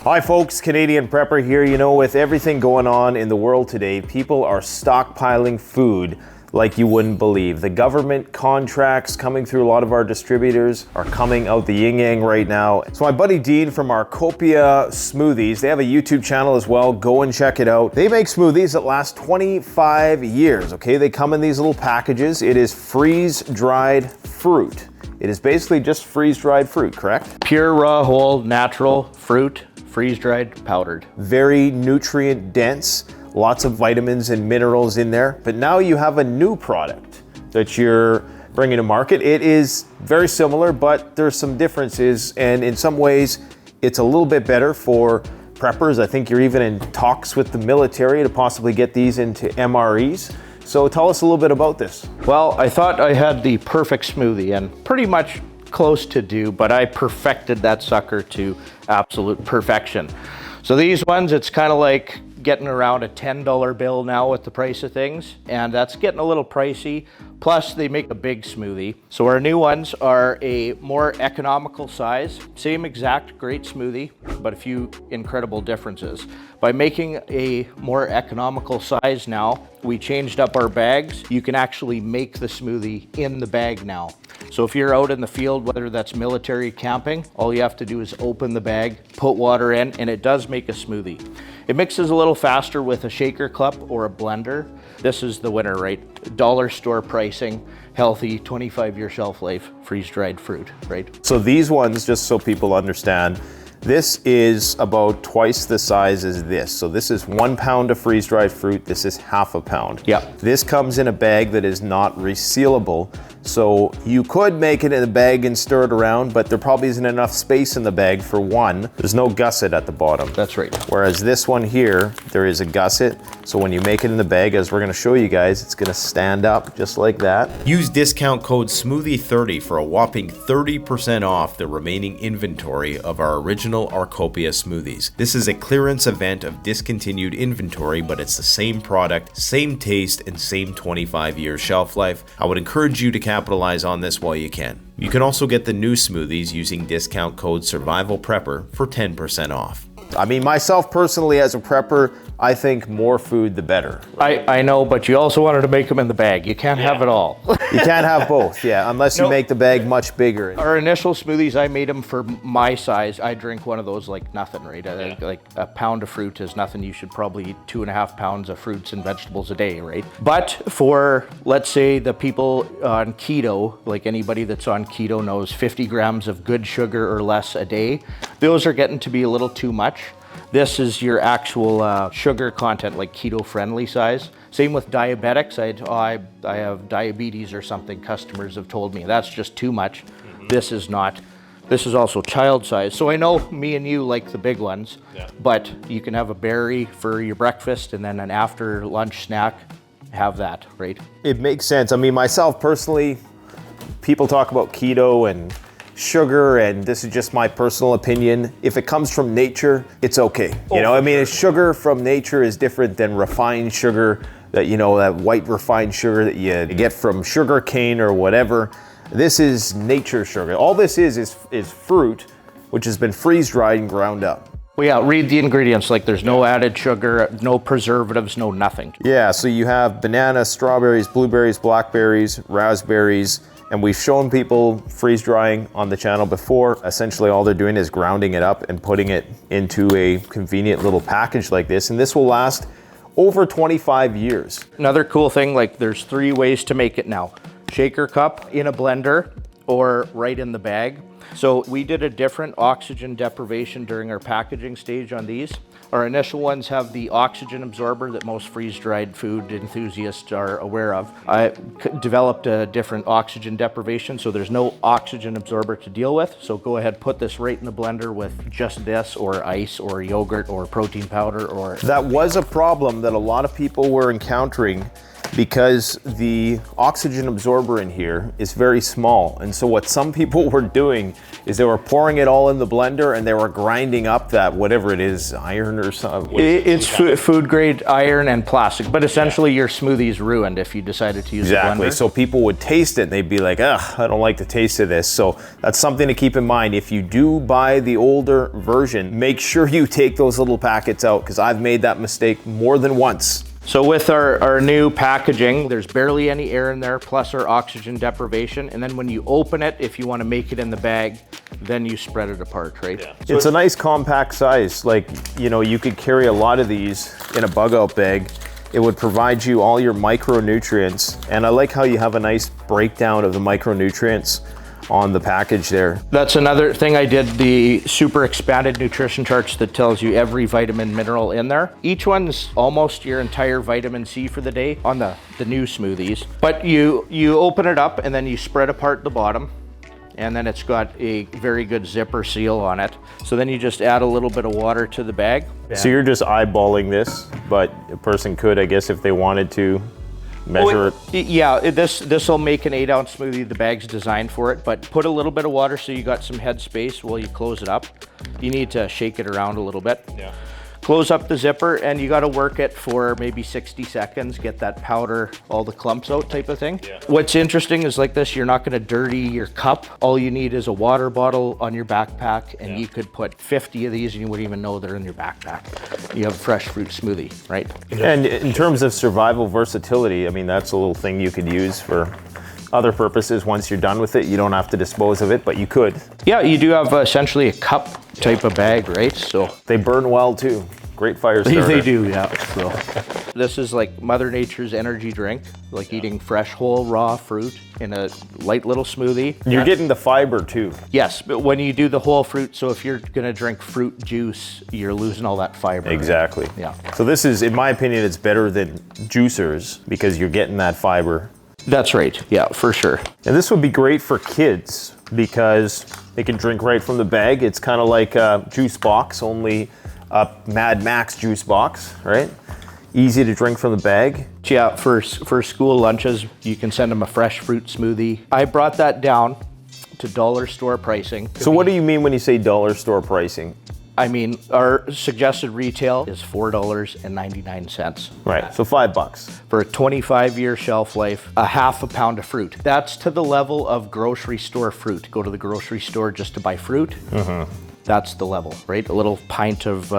Hi folks, Canadian Prepper here. You know, with everything going on in the world today, people are stockpiling food like you wouldn't believe. The government contracts coming through a lot of our distributors are coming out the yin-yang right now. So my buddy Dean from Arkopias Smoothies, they have a YouTube channel as well. Go and check it out. They make smoothies that last 25 years, okay? They come in these little packages. It is freeze-dried fruit. It is basically just freeze-dried fruit, correct? Pure, raw, whole, natural fruit, freeze-dried, powdered. Very nutrient dense, lots of vitamins and minerals in there. But now you have a new product that you're bringing to market. It is very similar, but there's some differences. And in some ways, it's a little bit better for preppers. I think you're even in talks with the military to possibly get these into MREs. So tell us a little bit about this. Well, I thought I had the perfect smoothie and pretty much close to do, but I perfected that sucker to absolute perfection. So these ones, it's kind of like getting around a $10 bill now with the price of things, and that's getting a little pricey. Plus they make a big smoothie. So our new ones are a more economical size, same exact great smoothie, but a few incredible differences. By making a more economical size now, we changed up our bags. You can actually make the smoothie in the bag now. So if you're out in the field, whether that's military camping, all you have to do is open the bag, put water in, and it does make a smoothie. It mixes a little faster with a shaker cup or a blender. This is the winner, right? Dollar store pricing, healthy, 25-year shelf life, freeze-dried fruit, right? So these ones, just so people understand, this is about twice the size as this. So this is 1 pound of freeze-dried fruit. This is half a pound. Yeah. This comes in a bag that is not resealable. So you could make it in a bag and stir it around, but there probably isn't enough space in the bag for one. There's no gusset at the bottom. That's right. Whereas this one here, there is a gusset. So when you make it in the bag, as we're gonna show you guys, it's gonna stand up just like that. Use discount code SMOOTHIE30 for a whopping 30% off the remaining inventory of our original Arkopias smoothies. This is a clearance event of discontinued inventory, but it's the same product, same taste, and same 25-year shelf life. I would encourage you to capitalize on this while you can. You can also get the new smoothies using discount code SURVIVALPREPPER for 10% off. I mean, myself personally as a prepper, I think more food the better. I know, but you also wanted to make them in the bag. You can't have it all. You can't have both, yeah, unless you make the bag much bigger. Our initial smoothies, I made them for my size. I drink one of those like nothing, right? Like a pound of fruit is nothing. You should probably eat 2.5 pounds of fruits and vegetables a day, right? But for, let's say, the people on keto, like anybody that's on keto knows 50 grams of good sugar or less a day, those are getting to be a little too much. This is your actual sugar content, like keto-friendly size. Same with diabetics. I have diabetes or something, customers have told me. That's just too much. This is not. This is also child size. So I know me and you like the big ones, but you can have a berry for your breakfast and then an after lunch snack, have that, right? It makes sense. I mean, myself personally, people talk about keto and sugar, and this is just my personal opinion. If it comes from nature, it's okay. You know, I mean, sugar from nature is different than refined sugar that, you know, that white refined sugar that you get from sugar cane or whatever. This is nature sugar. All this is fruit, which has been freeze-dried and ground up. Well, yeah, read the ingredients, like there's no added sugar, no preservatives, no nothing. Yeah, so you have banana, strawberries, blueberries, blackberries, raspberries, and we've shown people freeze drying on the channel before. Essentially all they're doing is grounding it up and putting it into a convenient little package like this, and this will last over 25 years. Another cool thing, like there's 3 ways to make it now. Shaker cup, in a blender, or right in the bag. So we did a different oxygen deprivation during our packaging stage on these. Our initial ones have the oxygen absorber that most freeze-dried food enthusiasts are aware of. I developed a different oxygen deprivation, so there's no oxygen absorber to deal with. So go ahead, put this right in the blender with just this, or ice, or yogurt, or protein powder, or... That was a problem that a lot of people were encountering because the oxygen absorber in here is very small. And so what some people were doing is they were pouring it all in the blender and they were grinding up that, whatever it is, iron or something. It's food grade iron and plastic, but essentially your smoothie's ruined if you decided to use a blender. Exactly. So people would taste it and they'd be like, ugh, I don't like the taste of this. So that's something to keep in mind. If you do buy the older version, make sure you take those little packets out, because I've made that mistake more than once. So with our new packaging, there's barely any air in there, plus our oxygen deprivation. And then when you open it, if you want to make it in the bag, then you spread it apart, right? Yeah. So it's a nice compact size. Like, you know, you could carry a lot of these in a bug out bag. It would provide you all your micronutrients. And I like how you have a nice breakdown of the micronutrients on the package there. That's another thing I did, the super expanded nutrition charts that tells you every vitamin mineral in there. Each one's almost your entire vitamin C for the day on the new smoothies. But you open it up and then you spread apart the bottom, and then it's got a very good zipper seal on it. So then you just add a little bit of water to the bag. So you're just eyeballing this, but a person could, I guess, if they wanted to, measure it. Yeah, this will make an 8-ounce smoothie. The bag's designed for it, but put a little bit of water so you got some head space while you close it up. You need to shake it around a little bit. Yeah. Close up the zipper, and you got to work it for maybe 60 seconds, get that powder, all the clumps out type of thing. Yeah. What's interesting is like this, you're not going to dirty your cup. All you need is a water bottle on your backpack, and you could put 50 of these and you wouldn't even know they're in your backpack. You have a fresh fruit smoothie, right? And in terms of survival versatility, I mean, that's a little thing you could use for other purposes. Once you're done with it, you don't have to dispose of it, but you could. Yeah, you do have essentially a cup type of bag, right? So they burn well too. Great fire starter. They do, yeah. So this is like Mother Nature's energy drink, like eating fresh, whole, raw fruit in a light little smoothie. You're getting the fiber too. Yes, but when you do the whole fruit, so if you're gonna drink fruit juice, you're losing all that fiber. Exactly. Right? Yeah. So this is, in my opinion, it's better than juicers because you're getting that fiber. That's right, yeah, for sure. And this would be great for kids because they can drink right from the bag. It's kind of like a juice box, only a Mad Max juice box, right? Easy to drink from the bag. Yeah, for school lunches, you can send them a fresh fruit smoothie. I brought that down to dollar store pricing. So what do you mean when you say dollar store pricing? I mean, our suggested retail is $4.99. Right, so $5. For a 25-year shelf life, a half a pound of fruit. That's to the level of grocery store fruit. Go to the grocery store just to buy fruit. Mm-hmm. That's the level, right? A little pint of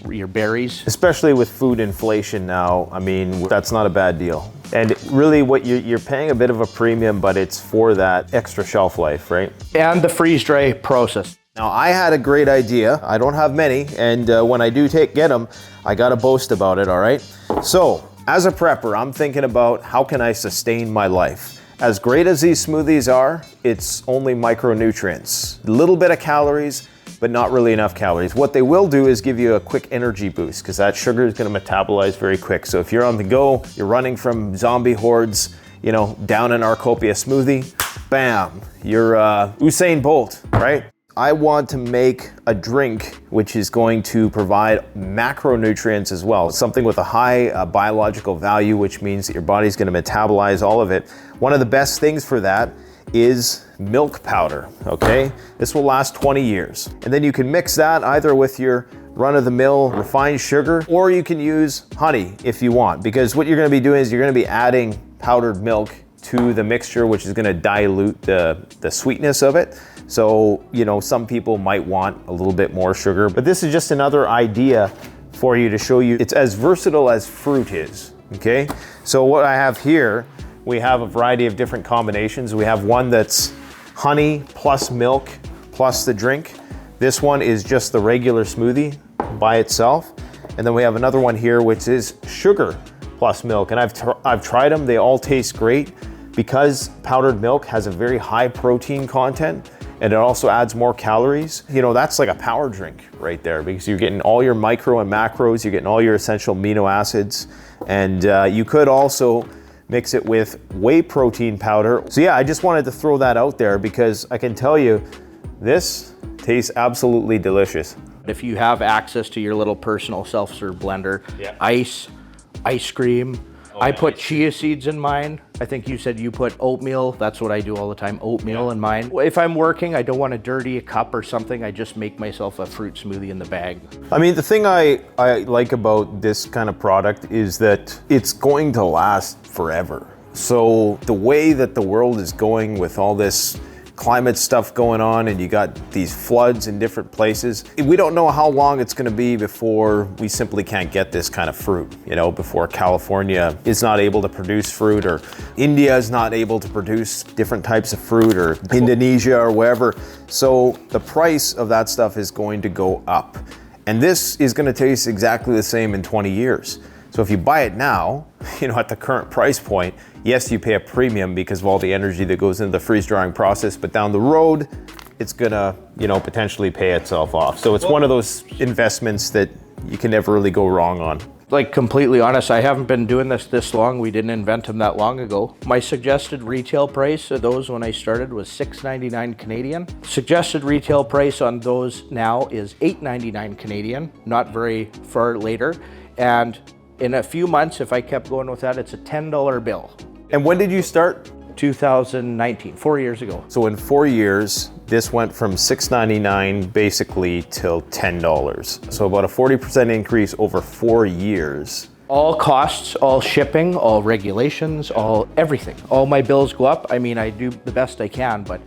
your berries. Especially with food inflation now, I mean, that's not a bad deal. And really what you're paying a bit of a premium, but it's for that extra shelf life, right? And the freeze dry process. Now, I had a great idea. I don't have many, and when I do get them, I gotta boast about it, all right? So, as a prepper, I'm thinking about how can I sustain my life? As great as these smoothies are, it's only micronutrients. A little bit of calories, but not really enough calories. What they will do is give you a quick energy boost, because that sugar is gonna metabolize very quick. So if you're on the go, you're running from zombie hordes, you know, down an Arkopia smoothie, bam, you're Usain Bolt, right? I want to make a drink which is going to provide macronutrients as well. Something with a high biological value, which means that your body's gonna metabolize all of it. One of the best things for that is milk powder, okay? This will last 20 years. And then you can mix that either with your run-of-the-mill refined sugar, or you can use honey if you want, because what you're gonna be doing is you're gonna be adding powdered milk to the mixture, which is gonna dilute the sweetness of it. So, you know, some people might want a little bit more sugar, but this is just another idea for you to show you it's as versatile as fruit is, okay? So what I have here, we have a variety of different combinations. We have one that's honey plus milk plus the drink. This one is just the regular smoothie by itself. And then we have another one here, which is sugar plus milk. And I've tried them, they all taste great because powdered milk has a very high protein content and it also adds more calories. You know, that's like a power drink right there because you're getting all your micro and macros, you're getting all your essential amino acids. And you could also mix it with whey protein powder. So yeah, I just wanted to throw that out there because I can tell you, this tastes absolutely delicious. If you have access to your little personal self-serve blender, ice cream, I put chia seeds in mine. I think you said you put oatmeal. That's what I do all the time, oatmeal in mine. If I'm working, I don't want to dirty a cup or something. I just make myself a fruit smoothie in the bag. I mean, the thing I like about this kind of product is that it's going to last forever. So the way that the world is going with all this climate stuff going on, and you got these floods in different places, we don't know how long it's going to be before we simply can't get this kind of fruit, you know, before California is not able to produce fruit, or India is not able to produce different types of fruit, or Indonesia or wherever. So the price of that stuff is going to go up, and this is going to taste exactly the same in 20 years. So if you buy it now, you know, at the current price point, yes, you pay a premium because of all the energy that goes into the freeze drying process, but down the road, it's gonna, you know, potentially pay itself off. So it's one of those investments that you can never really go wrong on. Like, completely honest, I haven't been doing this long. We didn't invent them that long ago. My suggested retail price of those when I started was $6.99 Canadian. Suggested retail price on those now is $8.99 Canadian, not very far later. And in a few months, if I kept going with that, it's a $10 bill. And when did you start? 2019, 4 years ago. So in 4 years, this went from $6.99 basically till $10. So about a 40% increase over 4 years. All costs, all shipping, all regulations, all everything. All my bills go up. I mean, I do the best I can, but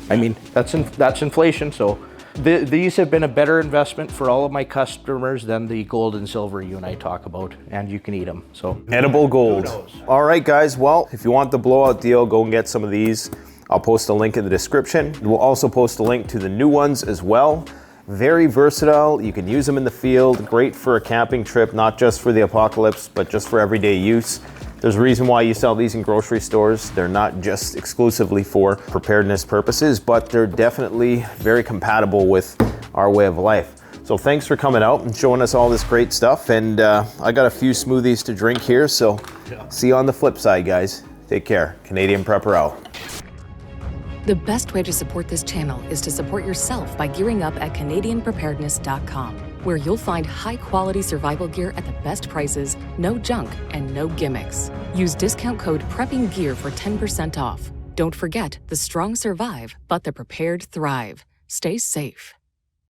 I mean, that's inflation, so. These have been a better investment for all of my customers than the gold and silver you and I talk about, and you can eat them. So edible gold. All right, guys. Well, if you want the blowout deal, go and get some of these. I'll post a link in the description. We'll also post a link to the new ones as well. Very versatile. You can use them in the field. Great for a camping trip, not just for the apocalypse, but just for everyday use. There's a reason why you sell these in grocery stores. They're not just exclusively for preparedness purposes, but they're definitely very compatible with our way of life. So thanks for coming out and showing us all this great stuff. And I got a few smoothies to drink here, so see you on the flip side, guys. Take care. Canadian Prepper out. The best way to support this channel is to support yourself by gearing up at CanadianPreparedness.com, where you'll find high-quality survival gear at the best prices, no junk, and no gimmicks. Use discount code PREPPINGGEAR for 10% off. Don't forget, the strong survive, but the prepared thrive. Stay safe.